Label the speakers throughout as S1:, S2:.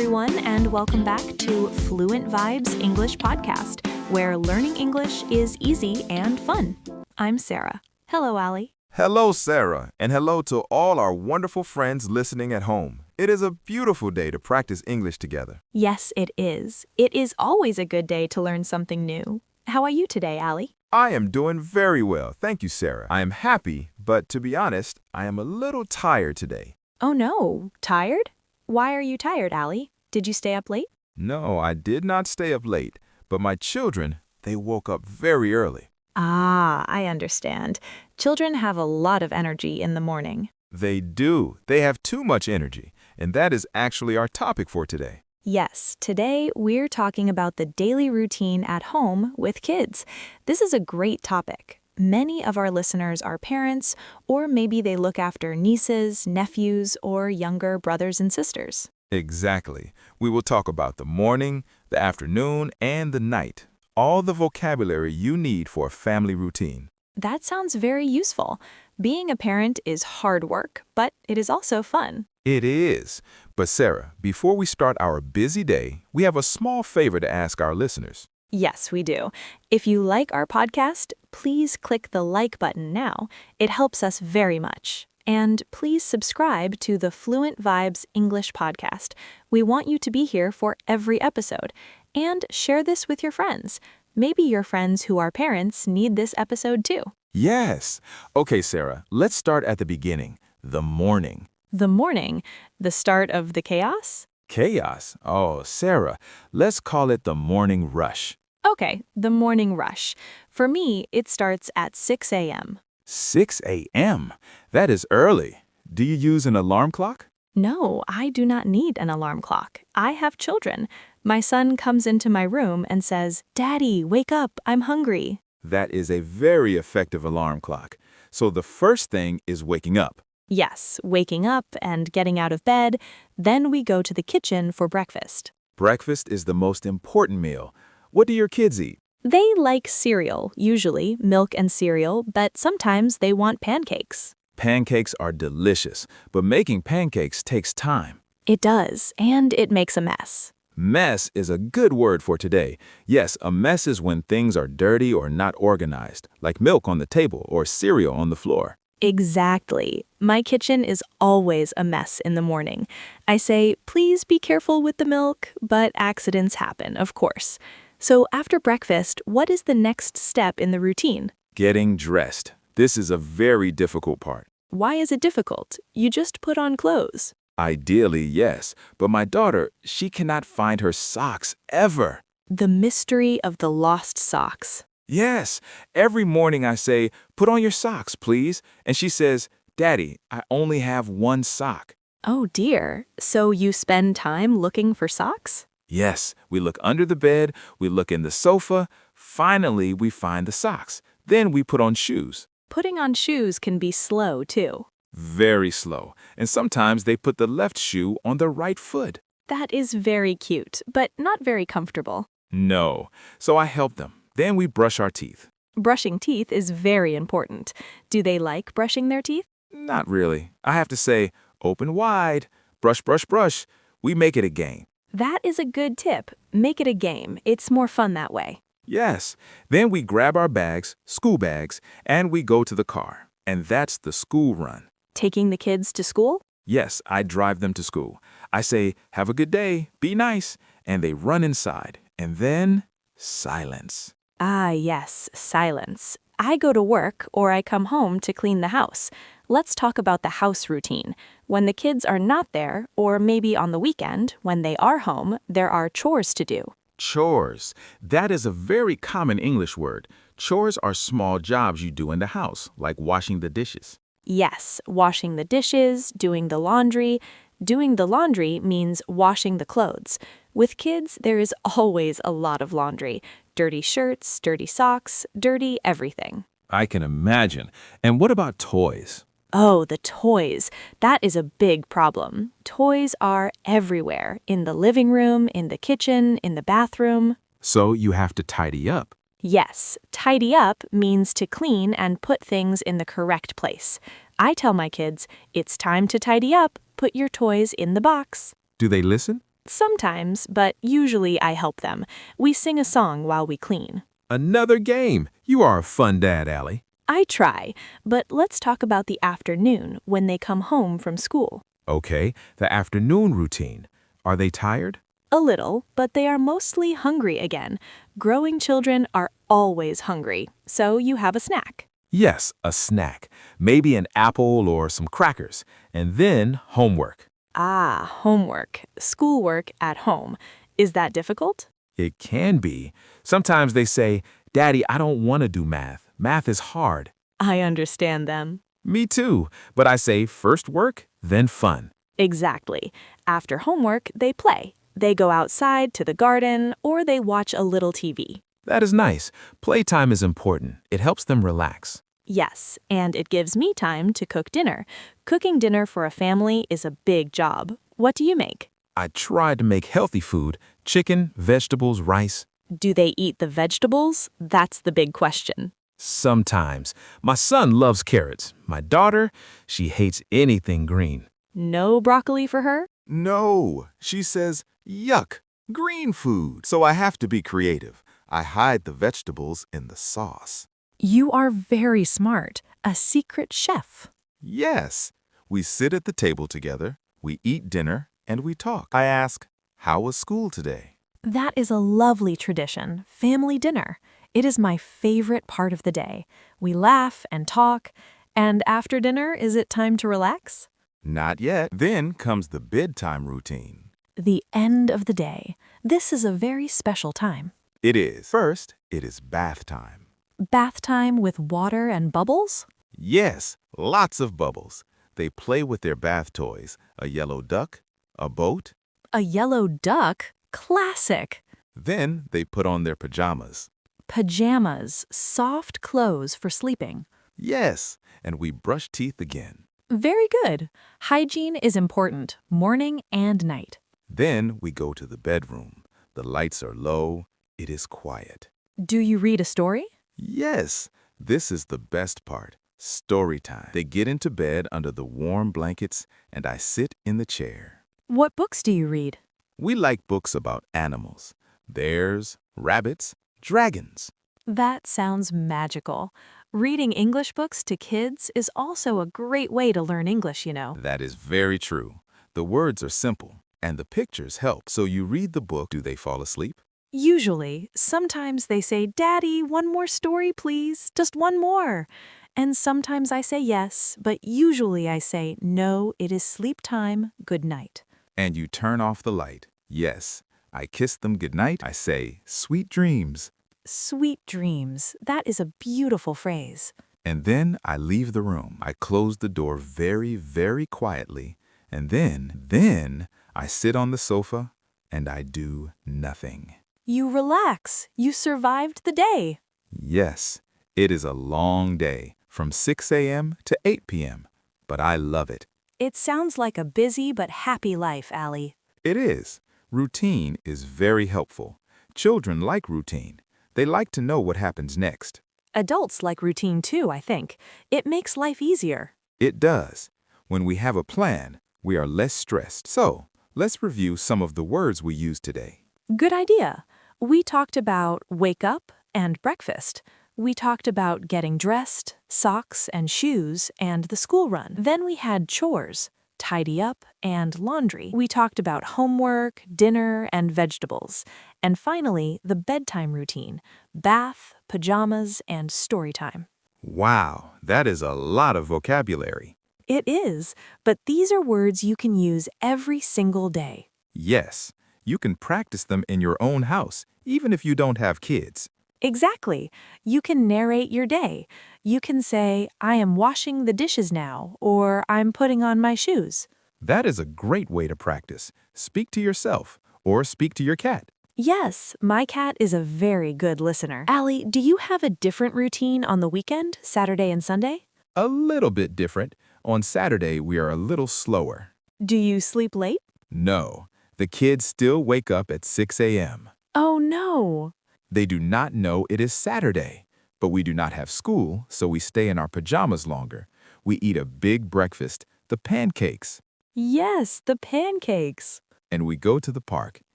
S1: everyone, and welcome back to Fluentvibes English Podcast, where learning English is easy and fun. I'm Sarah. Hello, Allie.
S2: Hello, Sarah, and hello to all our wonderful friends listening at home. It is a beautiful day to practice English together.
S1: Yes, it is. It is always a good day to learn something new. How are you today, Allie?
S2: I am doing very well, thank you, Sarah. I am happy, but to be honest, I am a little tired today.
S1: Oh no, tired? Why are you tired, Allie? Did you stay up late?
S2: No, I did not stay up late, but my children, they woke up very early.
S1: Ah, I understand. Children have a lot of energy in the morning.
S2: They do. They have too much energy, and that is actually our topic for today.
S1: Yes, today we're talking about the daily routine at home with kids. This is a great topic. Many of our listeners are parents, or maybe they look after nieces, nephews, or younger brothers and sisters.
S2: Exactly. We will talk about the morning, the afternoon, and the night. All the vocabulary you need for a family routine.
S1: That sounds very useful. Being a parent is hard work, but it is also fun.
S2: It is. But Sarah, before we start our busy day, we have a small favor to ask our listeners.
S1: Yes, we do. If you like our podcast, please click the like button now. It helps us very much. And please subscribe to the Fluentvibes English podcast. We want you to be here for every episode. And share this with your friends. Maybe your friends who are parents need this episode too.
S2: Yes. Okay, Sarah, let's start at the beginning. The morning.
S1: The morning, the start of the chaos?
S2: Chaos? Oh, Sarah, let's call it the morning rush.
S1: Okay, the morning rush. For me, it starts at 6 a.m.
S2: 6 a.m.? That is early. Do you use an alarm clock?
S1: No, I do not need an alarm clock. I have children. My son comes into my room and says, "Daddy, wake up, I'm hungry."
S2: That is a very effective alarm clock. So the first thing is waking up.
S1: Yes, waking up and getting out of bed. Then we go to the kitchen for breakfast.
S2: Breakfast is the most important meal. What do your kids eat?
S1: They like cereal, usually milk and cereal, but sometimes they want pancakes.
S2: Pancakes are delicious, but making pancakes takes time.
S1: It does, and it makes a mess.
S2: Mess is a good word for today. Yes, a mess is when things are dirty or not organized, like milk on the table or cereal on the floor.
S1: Exactly. My kitchen is always a mess in the morning. I say, please be careful with the milk, but accidents happen, of course. So after breakfast, what is the next step in the routine?
S2: Getting dressed. This is a very difficult part.
S1: Why is it difficult? You just put on clothes.
S2: Ideally, yes, but my daughter, she cannot find her socks ever.
S1: The mystery of the lost socks.
S2: Yes, every morning I say, "Put on your socks, please." And she says, "Daddy, I only have one sock."
S1: Oh dear, so you spend time looking for socks?
S2: Yes, we look under the bed, we look in the sofa. Finally, we find the socks. Then we put on shoes.
S1: Putting on shoes can be slow too.
S2: Very slow. And sometimes they put the left shoe on the right foot.
S1: That is very cute, but not very comfortable.
S2: No. So I help them. Then we brush our teeth.
S1: Brushing teeth is very important. Do they like brushing their teeth?
S2: Not really. I have to say, open wide, brush, brush, brush. We make it a game.
S1: That is a good tip. Make it a game. It's more fun that way.
S2: Yes. Then we grab our bags, school bags, and we go to the car. And that's the school run.
S1: Taking the kids to school?
S2: Yes, I drive them to school. I say, "Have a good day, be nice," and they run inside. And then, silence.
S1: Ah, yes, silence. I go to work or I come home to clean the house. Let's talk about the house routine. When the kids are not there, or maybe on the weekend, when they are home, there are chores to do.
S2: Chores. That is a very common English word. Chores are small jobs you do in the house, like washing the dishes.
S1: Yes, washing the dishes, doing the laundry. Doing the laundry means washing the clothes. With kids, there is always a lot of laundry. Dirty shirts, dirty socks, dirty everything.
S2: I can imagine. And what about toys?
S1: Oh, the toys. That is a big problem. Toys are everywhere, in the living room, in the kitchen, in the bathroom.
S2: So you have to tidy up.
S1: Yes, tidy up means to clean and put things in the correct place. I tell my kids, it's time to tidy up, put your toys in the box.
S2: Do they listen?
S1: Sometimes, but usually I help them. We sing a song while we clean.
S2: Another game. You are a fun dad, Allie.
S1: I try, but let's talk about the afternoon when they come home from school.
S2: Okay, the afternoon routine. Are they tired?
S1: A little, but they are mostly hungry again. Growing children are always hungry, so you have a snack.
S2: Yes, a snack. Maybe an apple or some crackers. And then homework.
S1: Ah, homework, schoolwork at home. Is that difficult?
S2: It can be. Sometimes they say, Daddy, I don't want to do math. Math is hard.
S1: I understand them.
S2: Me too. But I say first work, then fun.
S1: Exactly. After homework, they play. They go outside to the garden or they watch a little TV.
S2: That is nice. Playtime is important. It helps them relax.
S1: Yes, and it gives me time to cook dinner. Cooking dinner for a family is a big job. What do you make?
S2: I try to make healthy food, chicken, vegetables, rice.
S1: Do they eat the vegetables? That's the big question.
S2: Sometimes. My son loves carrots. My daughter, she hates anything green.
S1: No broccoli for her?
S3: No, she says, yuck, green food. So I have to be creative. I hide the vegetables in the sauce.
S1: You are very smart. A secret chef.
S3: Yes, we sit at the table together, we eat dinner, and we talk. I ask, how was school today?
S1: That is a lovely tradition, family dinner. It is my favorite part of the day. We laugh and talk. And after dinner, is it time to relax?
S3: Not yet. Then comes the bedtime routine.
S1: The end of the day. This is a very special time.
S3: It is. First, it is bath time.
S1: Bath time with water and bubbles?
S3: Yes, lots of bubbles. They play with their bath toys, a yellow duck, a boat.
S1: A yellow duck? Classic.
S3: Then they put on their pajamas.
S1: Pajamas, soft clothes for sleeping.
S3: Yes, and we brush teeth again.
S1: Very good. Hygiene is important, morning and night.
S3: Then we go to the bedroom. The lights are low. It is quiet.
S1: Do you read a story?
S3: Yes, this is the best part. Story time. They get into bed under the warm blankets, and I sit in the chair.
S1: What books do you read?
S3: We like books about animals. Bears, rabbits, dragons.
S1: That sounds magical. Reading English books to kids is also a great way to learn English, you know.
S3: That is very true. The words are simple, and the pictures help. So you read the book. Do they fall asleep?
S1: Usually, sometimes they say, Daddy, one more story, please. Just one more. And sometimes I say yes, but usually I say, no, it is sleep time, good night.
S3: And you turn off the light. Yes. I kiss them goodnight. I say, sweet dreams.
S1: Sweet dreams. That is a beautiful phrase.
S3: And then I leave the room. I close the door very, very quietly. And then I sit on the sofa and I do nothing.
S1: You relax. You survived the day.
S3: Yes, it is a long day, from 6 a.m. to 8 p.m., but I love it.
S1: It sounds like a busy but happy life, Allie.
S3: It is. Routine is very helpful. Children like routine. They like to know what happens next.
S1: Adults like routine too, I think. It makes life easier.
S3: It does. When we have a plan, we are less stressed. So, let's review some of the words we used today.
S1: Good idea. We talked about wake up and breakfast. We talked about getting dressed, socks and shoes, and the school run. Then we had chores, tidy up, and laundry. We talked about homework, dinner, and vegetables. And finally, the bedtime routine, bath, pajamas, and story time.
S3: Wow, that is a lot of vocabulary.
S1: It is, but these are words you can use every single day.
S3: Yes, you can practice them in your own house, even if you don't have kids.
S1: Exactly. You can narrate your day. You can say, I am washing the dishes now, or I'm putting on my shoes.
S3: That is a great way to practice. Speak to yourself, or speak to your cat.
S1: Yes, my cat is a very good listener. Allie, do you have a different routine on the weekend, Saturday and Sunday?
S3: A little bit different. On Saturday, we are a little slower.
S1: Do you sleep late?
S3: No, the kids still wake up at 6 a.m.
S1: Oh, no.
S3: They do not know it is Saturday, but we do not have school, so we stay in our pajamas longer. We eat a big breakfast, the pancakes.
S1: Yes, the pancakes.
S3: and we go to the park.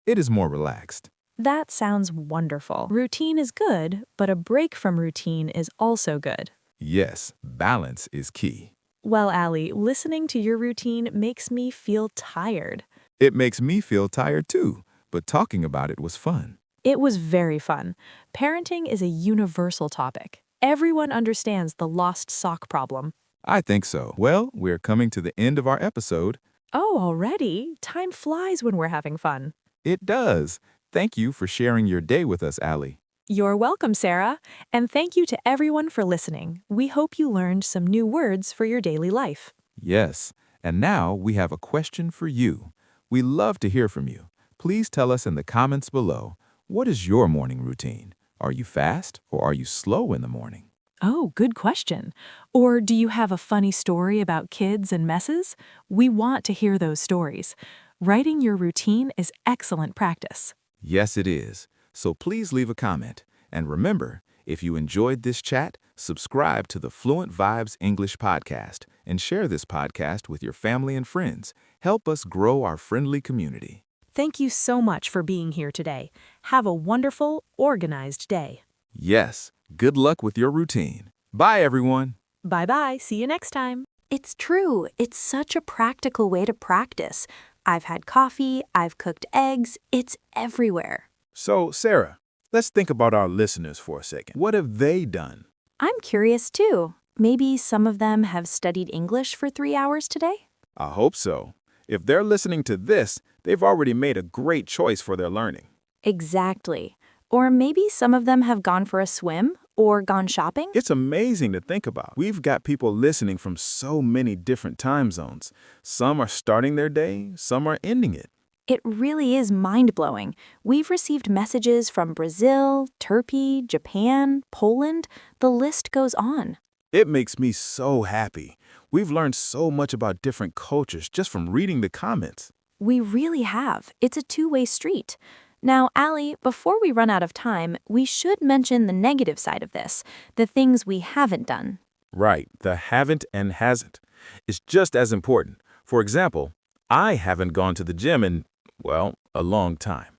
S3: It is more relaxed.
S1: That sounds wonderful. Routine is good, but a break from routine is also good.
S3: Yes, balance is key.
S1: Well, Allie, listening to your routine makes me feel tired.
S3: It makes me feel tired too, but talking about it was fun.
S1: It was very fun. Parenting is a universal topic. Everyone understands the lost sock problem.
S3: I think so. Well, we're coming to the end of our episode.
S1: Oh, already? Time flies when we're having fun.
S3: It does. Thank you for sharing your day with us, Allie.
S1: You're welcome, Sarah. And thank you to everyone for listening. We hope you learned some new words for your daily life.
S3: Yes, and now we have a question for you. We love to hear from you. Please tell us in the comments below, what is your morning routine? Are you fast or are you slow in the morning?
S1: Oh, good question. Or do you have a funny story about kids and messes? We want to hear those stories. Writing your routine is excellent practice.
S3: Yes, it is. So please leave a comment. And remember, if you enjoyed this chat, subscribe to the Fluent Vibes English podcast and share this podcast with your family and friends. Help us grow our friendly community.
S1: Thank you so much for being here today. Have a wonderful, organized day.
S3: Yes, good luck with your routine. Bye, everyone.
S1: Bye-bye. See you next time.
S4: It's true. It's such a practical way to practice. I've had coffee, I've cooked eggs, it's everywhere.
S2: So, Sarah, let's think about our listeners for a second. What have they done?
S4: I'm curious too. Maybe some of them have studied English for 3 hours today?
S2: I hope so. If they're listening to this, they've already made a great choice for their learning.
S4: Exactly. Or maybe some of them have gone for a swim or gone shopping?
S2: It's amazing to think about. We've got people listening from so many different time zones. Some are starting their day, some are ending it.
S4: It really is mind-blowing. We've received messages from Brazil, Turkey, Japan, Poland. The list goes on.
S2: It makes me so happy. We've learned so much about different cultures just from reading the comments.
S4: We really have. It's a two-way street. Now, Allie, before we run out of time, we should mention the negative side of this, the things we haven't done.
S2: Right, the haven't and hasn't is just as important. For example, I haven't gone to the gym in, well, a long time.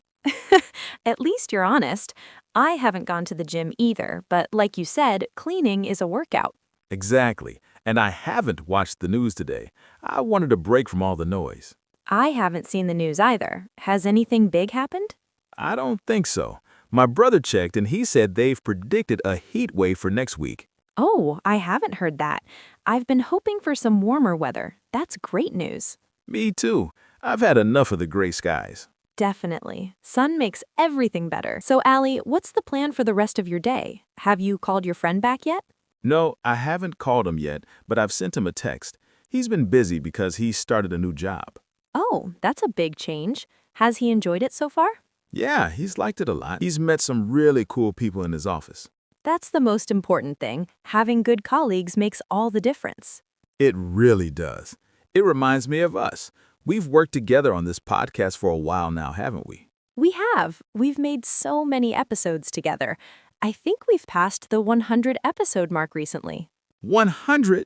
S4: At least you're honest. I haven't gone to the gym either, but like you said, cleaning is a workout.
S2: Exactly, and I haven't watched the news today. I wanted a break from all the noise.
S4: I haven't seen the news either. Has anything big happened?
S2: I don't think so. My brother checked and he said they've predicted a heat wave for next week.
S4: Oh, I haven't heard that. I've been hoping for some warmer weather. That's great news.
S2: Me too. I've had enough of the gray skies.
S4: Definitely. Sun makes everything better. So, Allie, what's the plan for the rest of your day? Have you called your friend back yet?
S2: No, I haven't called him yet, but I've sent him a text. He's been busy because he started a new job.
S4: Oh, that's a big change. Has he enjoyed it so far?
S2: Yeah, he's liked it a lot. He's met some really cool people in his office.
S4: That's the most important thing. Having good colleagues makes all the difference.
S2: It really does. It reminds me of us. We've worked together on this podcast for a while now, haven't we?
S4: We have. We've made so many episodes together. I think we've passed the 100 episode mark recently.
S2: 100?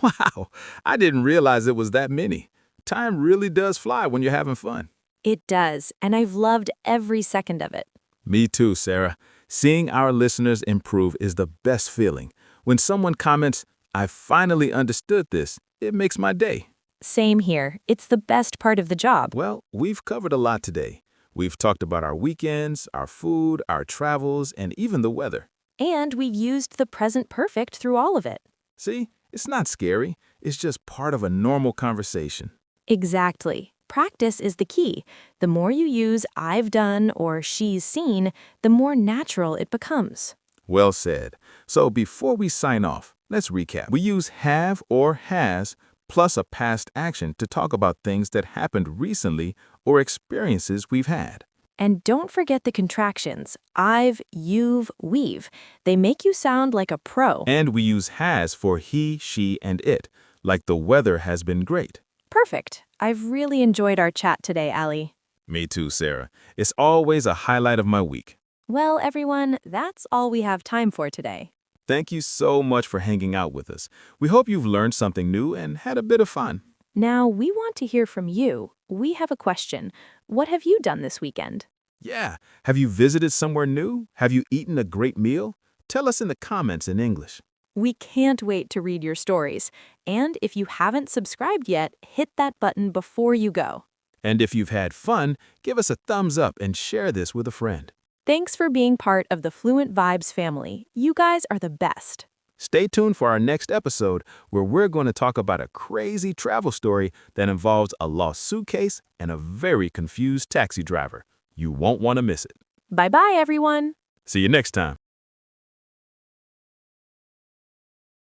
S2: Wow, I didn't realize it was that many. Time really does fly when you're having fun.
S4: It does, and I've loved every second of it.
S2: Me too, Sarah. Seeing our listeners improve is the best feeling. When someone comments, "I finally understood this," it makes my day.
S4: Same here. It's the best part of the job.
S2: Well, we've covered a lot today. We've talked about our weekends, our food, our travels, and even the weather.
S4: And we've used the present perfect through all of it.
S2: See, it's not scary. It's just part of a normal conversation.
S4: Exactly. Practice is the key. The more you use "I've done" or "she's seen," the more natural it becomes.
S2: Well said. So before we sign off, let's recap. We use have or has plus a past action to talk about things that happened recently or experiences we've had.
S4: And don't forget the contractions. I've, you've, we've. They make you sound like a pro.
S2: And we use has for he, she, and it, like the weather has been great.
S4: Perfect. I've really enjoyed our chat today, Allie.
S2: Me too, Sarah. It's always a highlight of my week.
S4: Well, everyone, that's all we have time for today.
S2: Thank you so much for hanging out with us. We hope you've learned something new and had a bit of fun.
S4: Now, we want to hear from you. we have a question. What have you done this weekend?
S2: Yeah. Have you visited somewhere new? Have you eaten a great meal? Tell us in the comments in English.
S4: We can't wait to read your stories. And if you haven't subscribed yet, hit that button before you go.
S2: And if you've had fun, give us a thumbs up and share this with a friend.
S4: Thanks for being part of the Fluent Vibes family. You guys are the best.
S2: Stay tuned for our next episode where we're going to talk about a crazy travel story that involves a lost suitcase and a very confused taxi driver. You won't want to miss it.
S4: Bye-bye, everyone.
S2: See you next time.